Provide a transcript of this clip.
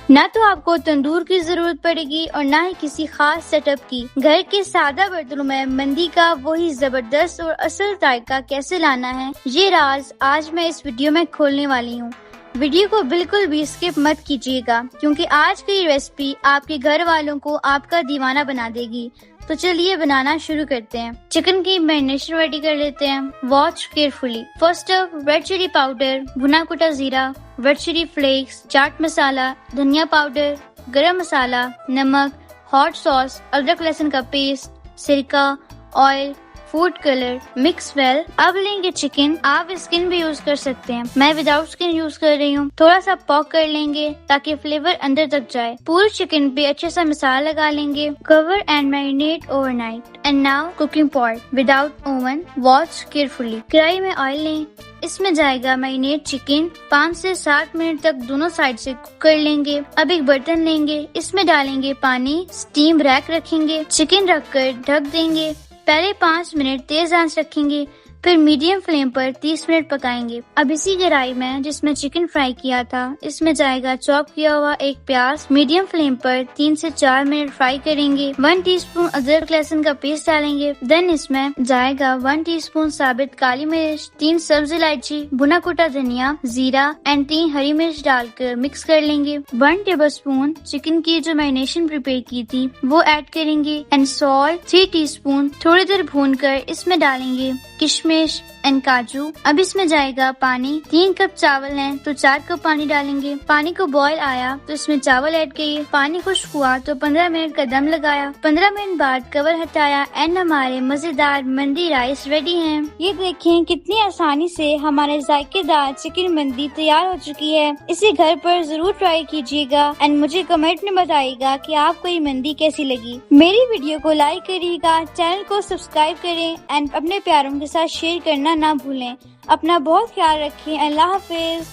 ना तो आपको तंदूर की जरूरत पड़ेगी और ना ही किसी खास सेटअप की। घर के सादा बर्तनों में मंदी का वही जबरदस्त और असल जायका कैसे लाना है, ये राज आज मैं इस वीडियो में खोलने वाली हूँ। वीडियो को बिल्कुल भी स्किप मत कीजिएगा क्योंकि आज की रेसिपी आपके घर वालों को आपका दीवाना बना देगी। तो चलिए बनाना शुरू करते हैं। चिकन की मैरिनेशन रेडी कर लेते हैं। Watch carefully. First up red chili powder, भुना कुटा जीरा, red chili flakes, chaat masala, धनिया पाउडर, गरम मसाला, नमक, हॉट सॉस, अदरक लहसुन का पेस्ट, सिरका, oil, food colour, mix well. अब लेंगे चिकन। आप स्किन भी यूज कर सकते हैं, मैं विदाउट स्किन यूज कर रही हूँ। थोड़ा सा पॉक कर लेंगे ताकि फ्लेवर अंदर तक जाए। पूरे चिकन पे अच्छे सा मसाला लगा लेंगे। Cover and marinate overnight. And now cooking pot without oven. Watch carefully. कढ़ाई में ऑयल लें, इसमें जाएगा मैरिनेट चिकन। 5 से 7 मिनट तक दोनों साइड से कुक कर लेंगे। अब एक बर्तन लेंगे, इसमें डालेंगे पानी, स्टीम रैक रखेंगे, चिकन रखकर ढक देंगे। पहले 5 मिनट तेज आंच रखेंगे, फिर मीडियम फ्लेम पर 30 मिनट पकाएंगे। अब इसी कढ़ाई में जिसमें चिकन फ्राई किया था, इसमें जाएगा चॉप किया हुआ एक प्याज। मीडियम फ्लेम पर 3 से 4 मिनट फ्राई करेंगे। 1 टीस्पून अदरक लहसुन का पेस्ट डालेंगे। देन इसमें जाएगा 1 टीस्पून साबित काली मिर्च, 3 सब्ज इलायची, भुना कुटा धनिया, जीरा एंड 3 हरी मिर्च डालकर मिक्स कर लेंगे। 1 टेबल स्पून चिकन की जो मैरिनेशन प्रिपेयर की थी वो ऐड करेंगे एंड सॉल्ट 3 टीस्पून। थोड़ी देर भूनकर इसमें डालेंगे किशमिश एंड काजू। अब इसमें जाएगा पानी। 3 कप चावल हैं तो 4 कप पानी डालेंगे। पानी को बॉयल आया तो इसमें चावल ऐड किए। पानी खुश्क हुआ तो 15 मिनट का दम लगाया। 15 मिनट बाद कवर हटाया एंड हमारे मजेदार मंदी राइस रेडी हैं। ये देखें कितनी आसानी से हमारे जायकेदार चिकन मंदी तैयार हो चुकी है। इसे घर पर जरूर ट्राई कीजिएगा एंड मुझे कमेंट में बताइएगा कि आपको ये मंदी कैसी लगी। मेरी वीडियो को लाइक करिएगा, चैनल को सब्सक्राइब करें एंड अपने प्यारों के साथ शेयर करना ना भूलें। अपना बहुत ख्याल रखें। अल्लाह हाफिज।